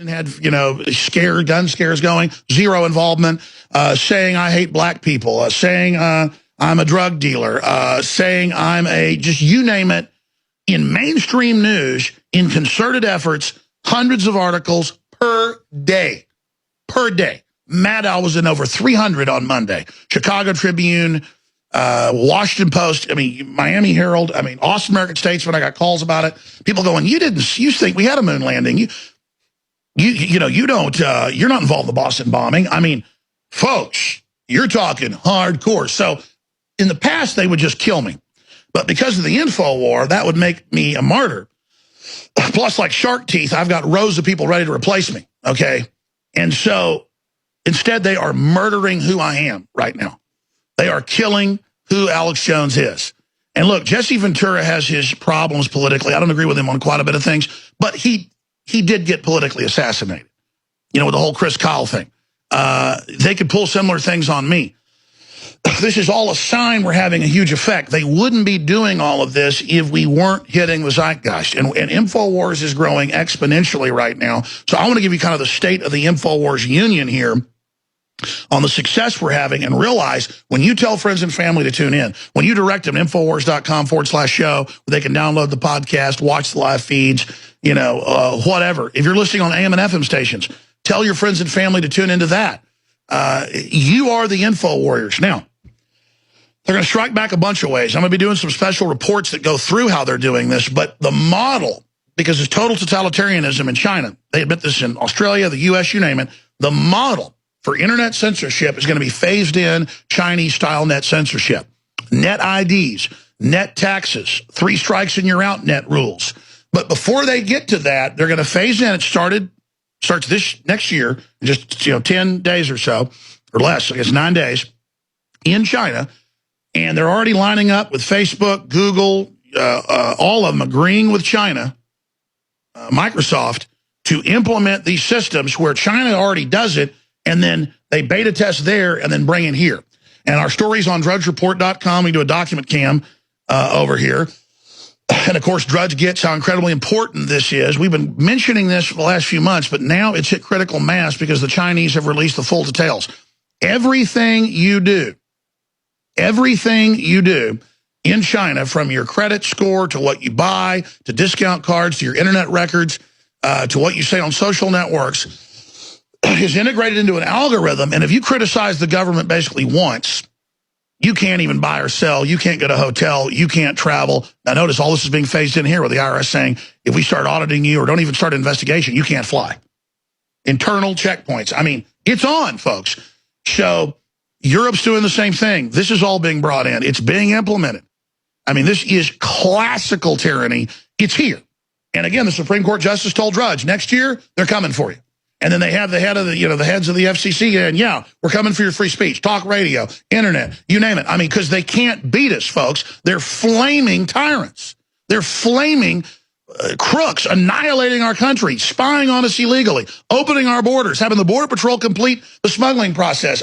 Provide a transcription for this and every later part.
had, gun scares going, zero involvement, saying I hate black people, saying I'm a drug dealer, saying I'm just you name it, in mainstream news, in concerted efforts, hundreds of articles per day. Maddow was in over 300 on Monday. Chicago Tribune, Washington Post, Miami Herald, Austin American Statesman, I got calls about it. People going, you think we had a moon landing. You're not involved in the Boston bombing. Folks, you're talking hardcore. So in the past, they would just kill me. But because of the info war, that would make me a martyr. Plus, like shark teeth, I've got rows of people ready to replace me, okay? And so instead, they are murdering who I am right now. They are killing who Alex Jones is. And look, Jesse Ventura has his problems politically. I don't agree with him on quite a bit of things, but he did get politically assassinated, with the whole Chris Kyle thing. They could pull similar things on me. This is all a sign we're having a huge effect. They wouldn't be doing all of this if we weren't hitting the zeitgeist. And InfoWars is growing exponentially right now. So I want to give you kind of the state of the InfoWars union here on the success we're having, and realize when you tell friends and family to tune in, when you direct them, Infowars.com/show, where they can download the podcast, watch the live feeds, whatever. If you're listening on AM and FM stations, tell your friends and family to tune into that. You are the info warriors. Now, they're going to strike back a bunch of ways. I'm going to be doing some special reports that go through how they're doing this, but the model, because it's total totalitarianism in China, they admit this in Australia, the U.S., you name it, the model for internet censorship is going to be phased in Chinese-style net censorship. Net IDs, net taxes, 3 strikes and you're out net rules. But before they get to that, they're going to phase in. It starts this next year, just 10 days or so, or less, I guess 9 days, in China. And they're already lining up with Facebook, Google, all of them agreeing with China, Microsoft, to implement these systems where China already does it, and then they beta test there and then bring it here. And our story's on drudgereport.com. We do a document cam over here. And, of course, Drudge gets how incredibly important this is. We've been mentioning this for the last few months, but now it's hit critical mass because the Chinese have released the full details. Everything you do in China, from your credit score to what you buy, to discount cards, to your internet records, to what you say on social networks, is integrated into an algorithm. And if you criticize the government basically once, you can't even buy or sell. You can't get a hotel. You can't travel. Now, notice all this is being phased in here with the IRS saying, if we start auditing you or don't even start an investigation, you can't fly. Internal checkpoints. It's on, folks. So Europe's doing the same thing. This is all being brought in. It's being implemented. This is classical tyranny. It's here. And again, the Supreme Court Justice told Drudge, next year, they're coming for you. And then they have the heads of the FCC, and we're coming for your free speech, talk radio, internet, you name it. Because they can't beat us, folks. They're flaming tyrants. They're flaming crooks, annihilating our country, spying on us illegally, opening our borders, having the Border Patrol complete the smuggling process.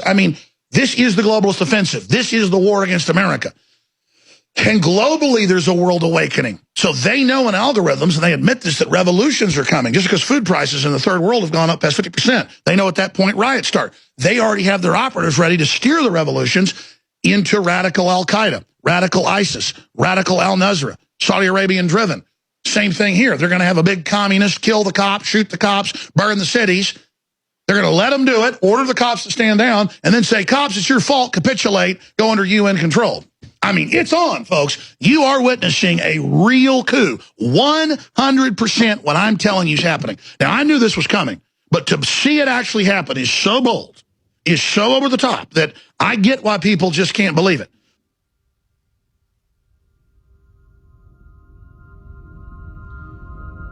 This is the globalist offensive. This is the war against America. And globally, there's a world awakening. So they know in algorithms, and they admit this, that revolutions are coming. Just because food prices in the third world have gone up past 50%, they know at that point riots start. They already have their operatives ready to steer the revolutions into radical Al-Qaeda, radical ISIS, radical al-Nusra, Saudi Arabian driven. Same thing here. They're going to have a big communist, kill the cops, shoot the cops, burn the cities. They're going to let them do it, order the cops to stand down, and then say, cops, it's your fault, capitulate, go under UN control. It's on, folks. You are witnessing a real coup. 100% what I'm telling you is happening. Now, I knew this was coming, but to see it actually happen is so bold, is so over the top, that I get why people just can't believe it.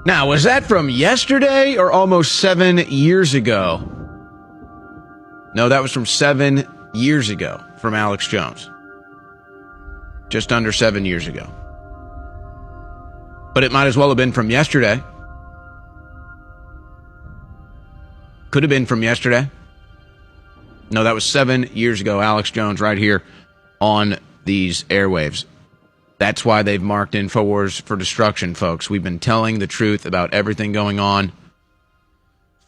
Now, was that from yesterday or almost 7 years ago? No, that was from 7 years ago from Alex Jones. Just under 7 years ago. But it might as well have been from yesterday. Could have been from yesterday. No, that was 7 years ago. Alex Jones right here on these airwaves. That's why they've marked InfoWars for destruction, folks. We've been telling the truth about everything going on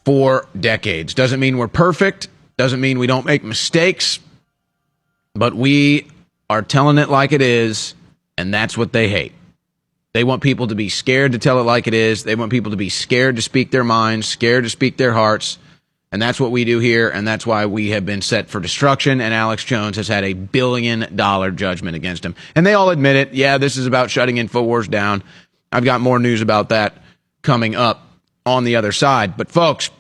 for decades. Doesn't mean we're perfect, doesn't mean we don't make mistakes, but we are telling it like it is, and that's what they hate. They want people to be scared to tell it like it is. They want people to be scared to speak their minds, scared to speak their hearts. And that's what we do here, and that's why we have been set for destruction, and Alex Jones has had a $1 billion judgment against him. And they all admit it. Yeah, this is about shutting InfoWars down. I've got more news about that coming up on the other side. But folks,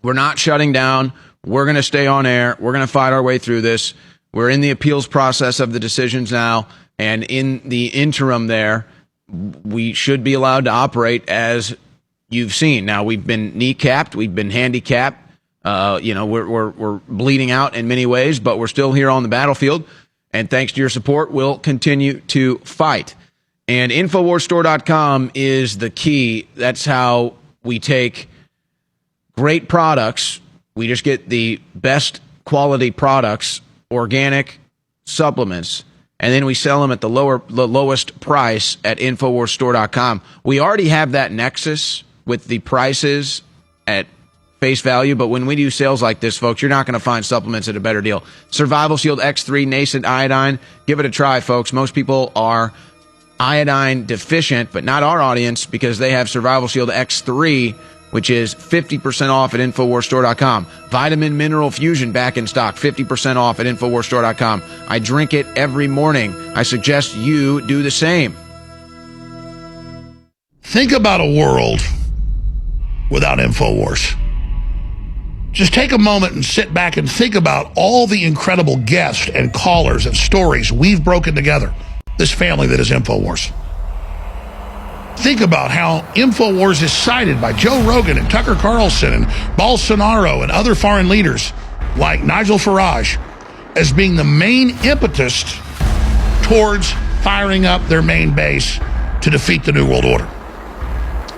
we're not shutting down. We're going to stay on air. We're going to fight our way through this. We're in the appeals process of the decisions now, and in the interim there, we should be allowed to operate as you've seen. Now, we've been kneecapped, we've been handicapped. We're bleeding out in many ways, but we're still here on the battlefield. And thanks to your support, we'll continue to fight. And InfoWarsStore.com is the key. That's how we take great products. We just get the best quality products, organic supplements, and then we sell them at the lowest price at InfoWarsStore.com. We already have that nexus with the prices at face value, but when we do sales like this, folks, you're not going to find supplements at a better deal. Survival Shield X3 Nascent Iodine, give it a try, folks. Most people are iodine deficient, but not our audience, because they have Survival Shield X3, which is 50% off at InfoWarsStore.com. Vitamin Mineral Fusion back in stock, 50% off at InfoWarsStore.com. I drink it every morning. I suggest you do the same. Think about a world without InfoWars. Just take a moment and sit back and think about all the incredible guests and callers and stories we've broken together, this family that is InfoWars. Think about how InfoWars is cited by Joe Rogan and Tucker Carlson and Bolsonaro and other foreign leaders like Nigel Farage as being the main impetus towards firing up their main base to defeat the New World Order.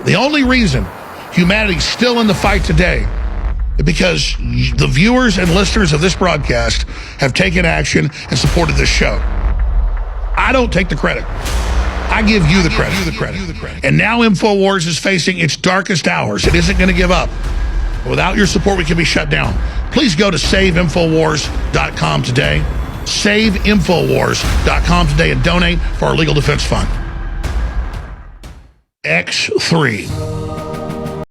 The only reason humanity's still in the fight today is because the viewers and listeners of this broadcast have taken action and supported this show. I don't take the credit. I give you the credit. And now InfoWars is facing its darkest hours. It isn't going to give up. Without your support, we can be shut down. Please go to SaveInfoWars.com today. SaveInfoWars.com today and donate for our legal defense fund. X3.